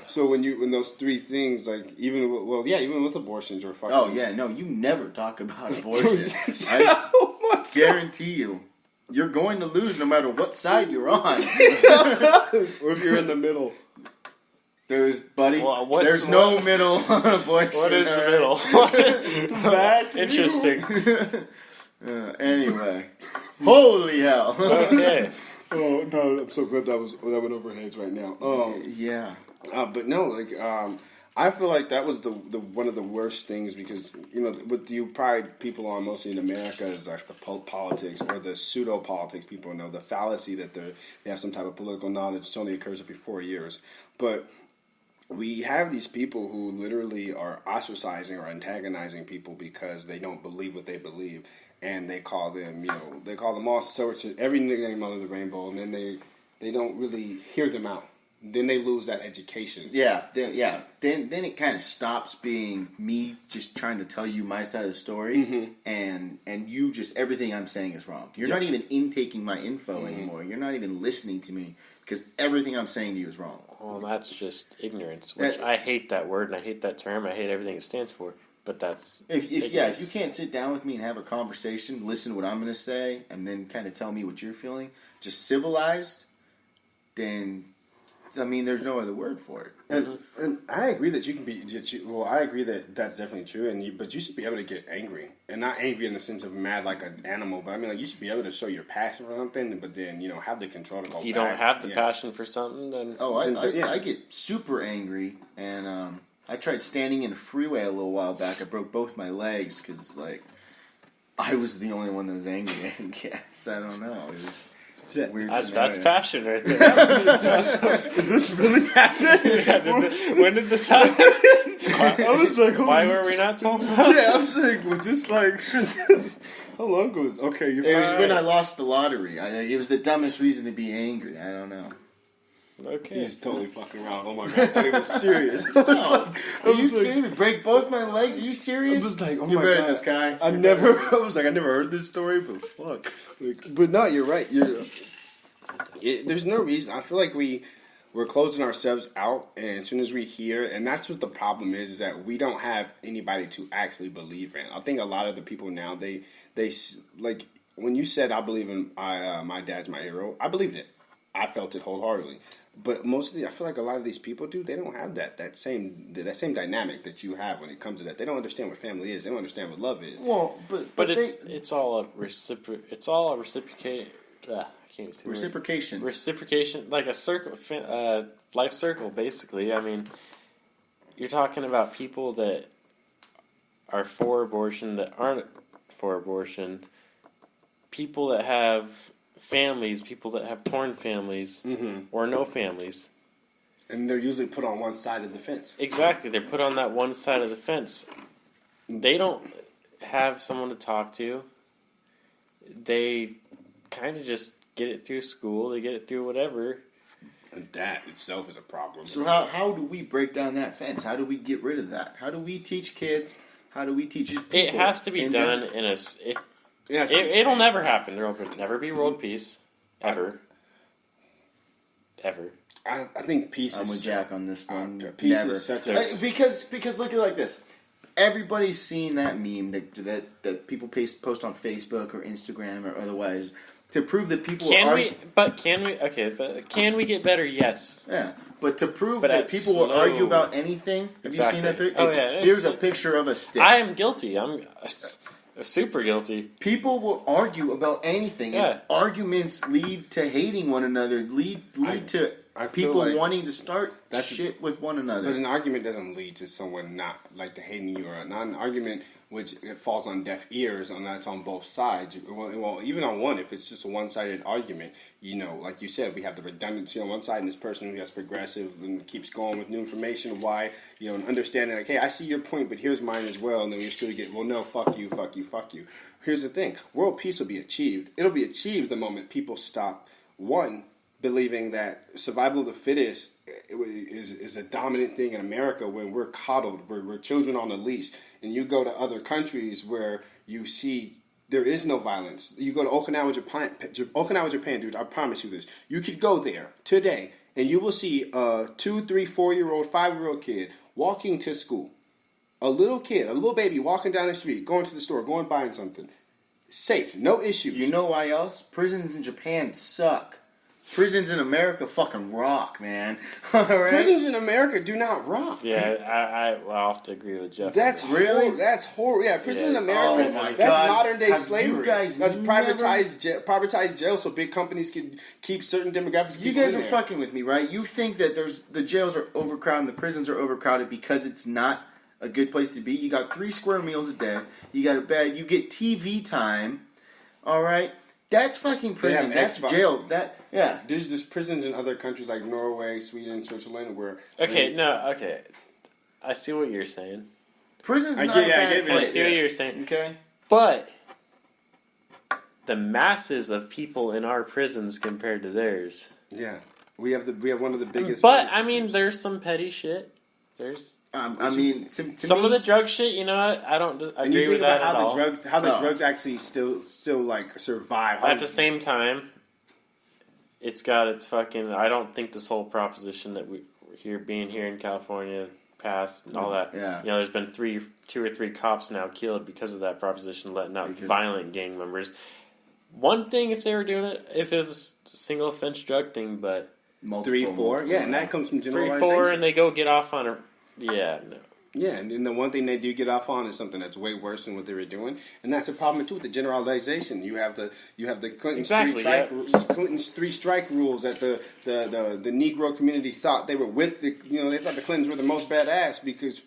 So when those three things, like even with abortions or fucking. Oh yeah, no, you never talk about abortion. I guarantee you. You're going to lose no matter what side you're on. Or if you're in the middle. There's There's no middle on abortion. What is the middle? Interesting. Anyway. Holy hell. Okay. Oh no! I'm so glad that went over heads right now. Yeah. But no, I feel like that was the one of the worst things because what you pride people on mostly in America is like the politics or the pseudo politics. People know the fallacy that they have some type of political knowledge which only occurs every 4 years, but. We have these people who literally are ostracizing or antagonizing people because they don't believe what they believe, and they call them, all sorts of every nickname under the rainbow, and then they don't really hear them out. Then they lose that education. Yeah. Then it kind of stops being me just trying to tell you my side of the story, and you just everything I'm saying is wrong. You're not even intaking my info anymore. You're not even listening to me because everything I'm saying to you is wrong. Well, that's just ignorance, which I hate that word and I hate that term. I hate everything it stands for. But that's if you can't sit down with me and have a conversation, listen to what I'm going to say, and then kind of tell me what you're feeling, just civilized, then there's no other word for it. And I agree that you can be. I agree that that's definitely true. But you should be able to get angry, and not angry in the sense of mad like an animal. But you should be able to show your passion for something. But then have the control to go. If you don't have the passion for something, then I get super angry, and I tried standing in a freeway a little while back. I broke both my legs because I was the only one that was angry. I guess I don't know. It was, weird that's passion right there. Did this really happen? When did this happen? I was like, why were we not talking about it? Yeah, I was like, was this how long ago was okay? It was when I lost the lottery. It was the dumbest reason to be angry. I don't know. Okay. He's totally fucking around. Oh my god, I thought he was serious. Are you kidding me? Break both my legs? Are you serious? I was like, oh You're my better god. than this guy. I never heard this story, but fuck. But no, you're right. There's no reason. I feel like we're closing ourselves out, and as soon as we hear, and that's what the problem is that we don't have anybody to actually believe in. I think a lot of the people now, they like when you said, I believe in my dad's my hero, I believed it. I felt it wholeheartedly. But mostly, I feel like a lot of these people they don't have that same dynamic that you have when it comes to that. They don't understand what family is. They don't understand what love is. Well, but it's all a reciprocate. I can't even say reciprocation. Reciprocation, like a circle, life circle, basically. You're talking about people that are for abortion, that aren't for abortion, people that have families, people that have torn families, or no families. And they're usually put on one side of the fence. Exactly. They're put on that one side of the fence. They don't have someone to talk to. They kind of just get it through school. They get it through whatever. And that itself is a problem. So how do we break down that fence? How do we get rid of that? How do we teach kids? How do we teach these people? It has to be done in a... It'll never happen. There will never be world peace. Ever. I think peace I'm with Jack on this one. Peace never. is such a... Because look at it like this. Everybody's seen that meme that people post on Facebook or Instagram or otherwise to prove that people can we get better? Yes. Yeah. But to prove that people will argue about anything, have you seen that picture? Here's a picture of a stick. I am guilty. I'm super guilty. People will argue about anything, and arguments lead to hating one another, lead to people wanting to start shit with one another. But an argument doesn't lead to someone not to hating you, or not an argument which it falls on deaf ears, and that's on both sides. Well, even on one, if it's just a one-sided argument, like you said, we have the redundancy on one side, and this person who gets progressive and keeps going with new information, why, and understanding, hey, I see your point, but here's mine as well, and then we still get, well, no, fuck you, fuck you, fuck you. Here's the thing, world peace will be achieved. It'll be achieved the moment people stop, one, believing that survival of the fittest is a dominant thing in America when we're coddled, we're children on a leash, and you go to other countries where you see there is no violence. You go to Okinawa, Japan, dude, I promise you this. You could go there today and you will see a 2, 3, 4-year-old, 5-year-old kid walking to school. A little kid, a little baby walking down the street, going to the store, going buying something. Safe, no issues. You know why else? Prisons in Japan suck. Prisons in America fucking rock, man. All right? Prisons in America do not rock. Yeah, I'll have to agree with Jeff. That's Really? That's horrible. Yeah, prison in Yeah. America. Oh my that's God. modern day Have slavery. you guys That's never- privatized jail so big companies can keep certain demographics. You people guys in are there. fucking with me, right? You think that the jails are overcrowded and the prisons are overcrowded because it's not a good place to be. You got 3 square meals a day. You got a bed. You get TV time. All right? That's fucking prison. have That's Xbox. jail. Yeah. There's prisons in other countries like Norway, Sweden, Switzerland where Okay, I see what you're saying. Prison's I not get- a yeah, I bad get it. I place. see what you're saying. Okay? But the masses of people in our prisons compared to theirs. yeah, we have one of the biggest. But prisons. I mean, there's some petty shit. There's I mean, to some me, of the drug shit. You know, I don't and agree you with think that about at all. how the No. drugs actually still like survive. At the same time, it's got its fucking. I don't think this whole proposition that we're being here in California passed and all that. Yeah. You know, there's been 2 or 3 cops now killed because of that proposition, letting out violent gang members. One thing if they were doing it, if it was a single offense drug thing, but multiple, 3, 4, multiple, yeah, and that comes from 3, generalization. 4, and they go get off on a. Yeah, no. Yeah, and then the one thing they do get off on is something that's way worse than what they were doing, and that's a problem too with the generalization. You have the Clinton's Exactly, Clinton's 3 strike rules that the Negro community thought they were with they thought the Clintons were the most badass because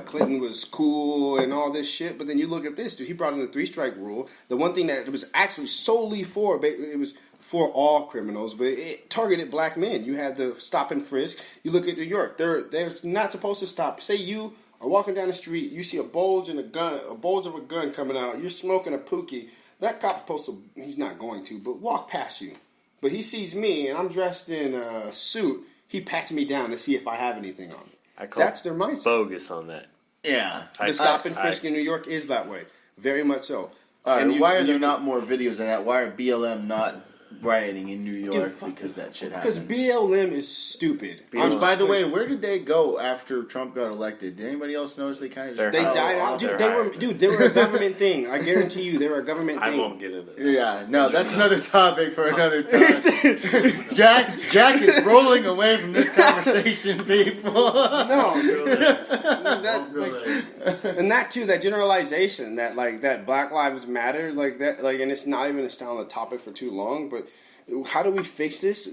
Clinton was cool and all this shit, but then you look at this, dude, he brought in the 3 strike rule. The one thing that it was actually solely for, it was for all criminals, but it targeted black men. You had the stop and frisk. You look at New York; they're not supposed to stop. Say you are walking down the street, you see a bulge of a gun coming out. You're smoking a pookie. That cop's supposed to. He's not going to, but walk past you. But he sees me, and I'm dressed in a suit. He pats me down to see if I have anything on me. That's their mindset. Bogus on that. Yeah. The stop and frisk in New York is that way, very much so. And why are there not more videos of that? Why are BLM not rioting in New York because that shit happens? Because BLM is stupid. Which, by the way, where did they go after Trump got elected? Did anybody else notice they kind of just They died out. They were a government thing. I guarantee you, they were a government thing. I won't get into it. Yeah, no, that's another topic for another time. Jack is rolling away from this conversation, people. No, That, and that too, that generalization that that Black Lives Matter, and it's not even to stay on the topic for too long, but how do we fix this?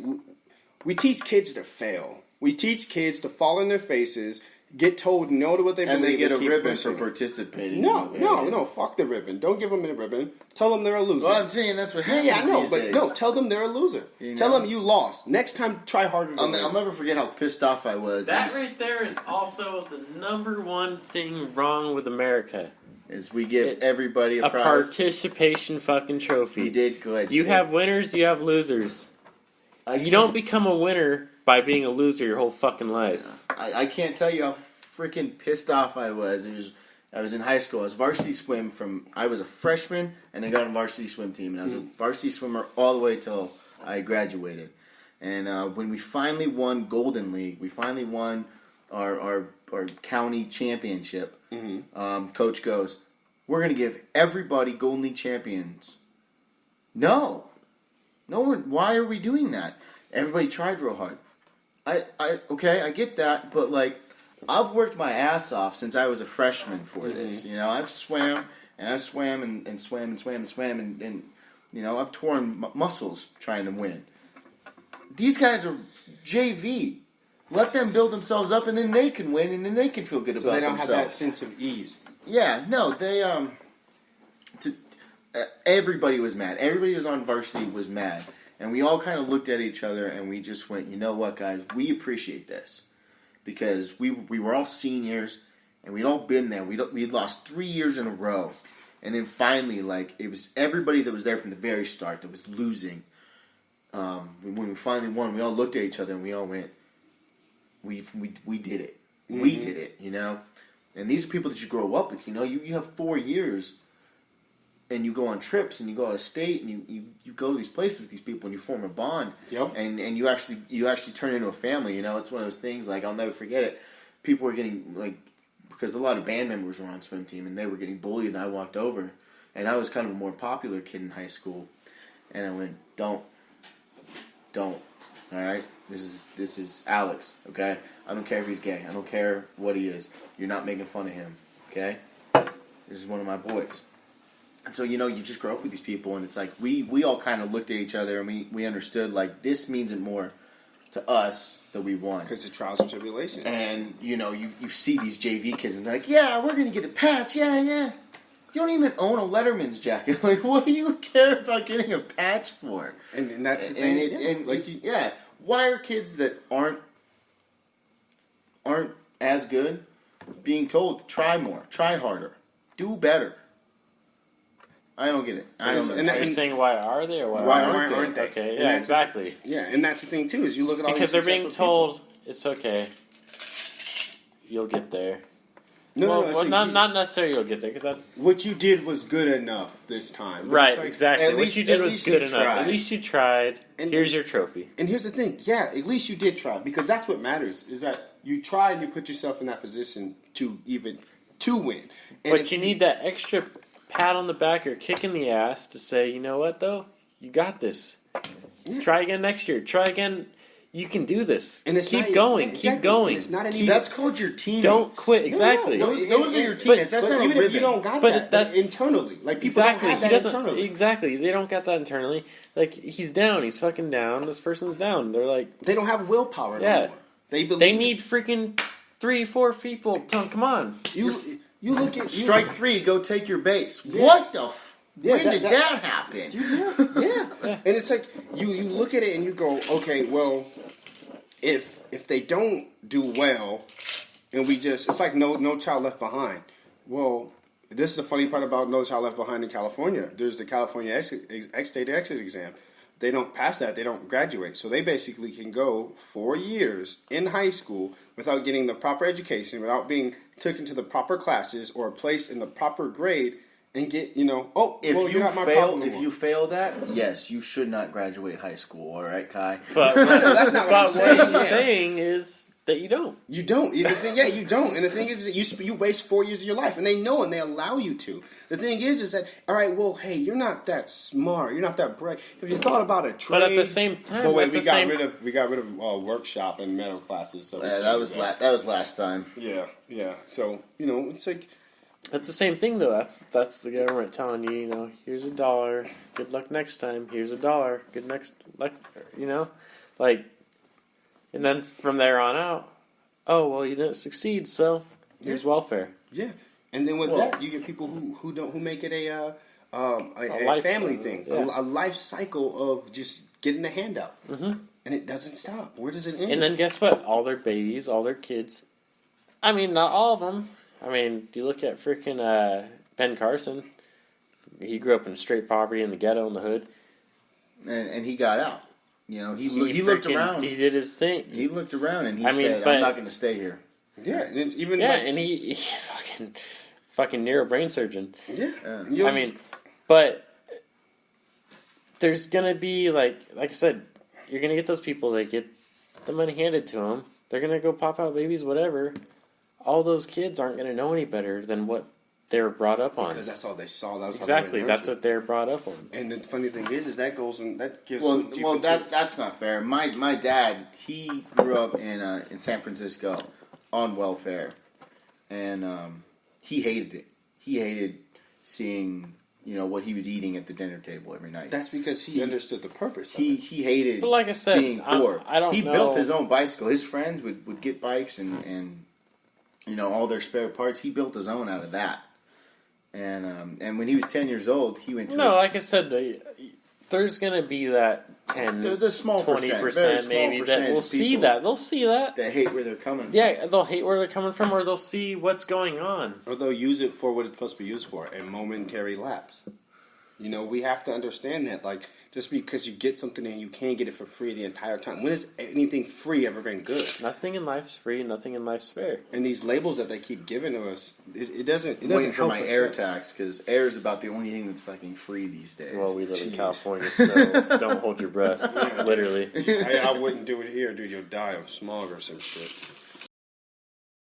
We teach kids to fail. We teach kids to fall in their faces, get told no to what they believe, And they get a keep ribbon pushing. for participating. No, fuck the ribbon. Don't give them a ribbon. Tell them they're a loser. Well, I'm saying that's what happens I know, these but days. no, tell them they're a loser. Tell them you lost. Next time, try harder. I'll never forget how pissed off I was. that right there is also the number one thing wrong with America. Is we give everybody a A prize. participation fucking trophy. We did good. You have winners, you have losers. You don't become a winner by being a loser your whole fucking life. I can't tell you how freaking pissed off I was. I was in high school. I was varsity swim I was a freshman and I got on varsity swim team. And I was a varsity swimmer all the way till I graduated. And when we finally won Golden League, we finally won our county championship. Coach goes, "We're going to give everybody Golden League champions." No, why are we doing that? Everybody tried real hard. Okay, I get that, but I've worked my ass off since I was a freshman for this. I've swam and swam and swam and I've torn muscles trying to win. These guys are JV. Let them build themselves up, and then they can win, and then they can feel good So about they don't themselves. have that sense of ease. Yeah, no, they everybody was mad. Everybody who was on varsity was mad, and we all kind of looked at each other, and we just went, you know what, guys, we appreciate this because we were all seniors, and we'd all been there. We'd lost 3 years in a row, and then finally, it was everybody that was there from the very start that was losing. When we finally won, we all looked at each other, and we all went, we did it. We did it, And these are people that you grow up with, You have 4 years and you go on trips and you go out of state and you go to these places with these people and you form a bond. Yep. And you actually turn into a family. You know, it's one of those things. Like, I'll never forget it. People were getting, like, because a lot of band members were on swim team and they were getting bullied, and I walked over, and I was kind of a more popular kid in high school, and I went, don't, all right? This is Alex, okay? I don't care if he's gay. I don't care what he is. You're not making fun of him, okay? This is one of my boys. And so, you know, you just grow up with these people, and it's like we all kind of looked at each other, and we understood, like, this means it more to us that we won. Because of trials and tribulations. And, you know, you see these JV kids, and they're like, yeah, we're going to get a patch, yeah. You don't even own a Letterman's jacket. Like, what do you care about getting a patch for? And that's the thing. Why are kids that aren't as good being told to try more, try harder, do better? I don't get it. I don't know. And you're saying why are they or why aren't they? Okay, yeah, exactly. Yeah, and that's the thing too, is you look at all because these they're being successful told it's okay. You'll get there. No, not necessarily you'll get there, because that's what you did was good enough this time. Right, exactly. What you did was good enough. Tried. At least you tried. And here's your trophy. And here's the thing, yeah, at least you did try, because that's what matters, is that you tried and you put yourself in that position to win. And but you need that extra pat on the back or kick in the ass to say, you know what, though? You got this. Yeah. Try again next year. Try again. You can do this. And keep going. Keep going. It's not that's called your teammates. Don't quit. Exactly. No, those are your teammates. That's not a ribbon. You don't got that internally. Like, people don't have that internally. Exactly. They don't got that internally. Like, he's down. He's fucking down. This person's down. They're like... They don't have willpower anymore. They need freaking 3-4 people. Come on. You look at... Strike 3, go take your base. Yeah. What the... when did that happen? Yeah. And it's like, you look at it and you go, okay, well... If they don't do well, and it's like no Child Left Behind. Well, this is the funny part about No Child Left Behind in California. There's the California state exit exam. They don't pass that, they don't graduate. So they basically can go 4 years in high school without getting the proper education, without being taken to the proper classes or placed in the proper grade, and get, if you fail that, yes, you should not graduate high school, all right, Kai? But that's not what I'm saying. What you're saying is that you don't. You don't. You don't. And the thing is, you waste 4 years of your life, and they know, and they allow you to. The thing is that, all right, well, hey, you're not that smart, you're not that bright. Have you thought about a trade? But at the same time, we got rid of workshop and metal classes. So that was last time. Yeah. So it's like. That's the same thing, though. That's the government telling you, here's $1. Good luck next time. Here's $1. Good next luck. Like, and then from there on out, oh well, you didn't succeed, so here's welfare. Yeah, and then with that, you get people who make it a family thing, a life cycle of just getting a handout, and it doesn't stop. Where does it end? And then guess what? All their babies, all their kids. I mean, not all of them. I mean, do you look at freaking Ben Carson? He grew up in straight poverty in the ghetto in the hood, and he got out. He looked around. He did his thing. He looked around and said, "I'm not going to stay here." Yeah, and it's even and he fucking neuro brain surgeon. Yeah, I mean, but there's gonna be like I said, you're gonna get those people that get the money handed to them. They're gonna go pop out babies, whatever. All those kids aren't going to know any better than what they were brought up on. Because that's all they saw. That was exactly. That's what they were brought up on. And the funny thing is that goes and that gives. Well, that's not fair. My dad, he grew up in San Francisco on welfare, and he hated it. He hated seeing what he was eating at the dinner table every night. That's because he understood the purpose. He hated. But like I said, being poor. I don't know. He built his own bicycle. His friends would get bikes and all their spare parts. He built his own out of that. And when he was 10 years old, he went to... like I said, there's going to be that 10, the small 20% maybe that will see that. They'll see that. They hate where they're coming from. Yeah, they'll hate where they're coming from, or they'll see what's going on. Or they'll use it for what it's supposed to be used for, a momentary lapse. You know, we have to understand that, like, just because you get something and you can't get it for free the entire time. When has anything free ever been good? Nothing in life's free. Nothing in life's fair. And these labels that they keep giving to us, it doesn't. It I'm doesn't waiting for help my us air out. tax because air is about the only thing that's fucking free these days. Well, we live in Jeez. California, so don't hold your breath. Literally. I wouldn't do it here, dude. You'll die of smog or some shit.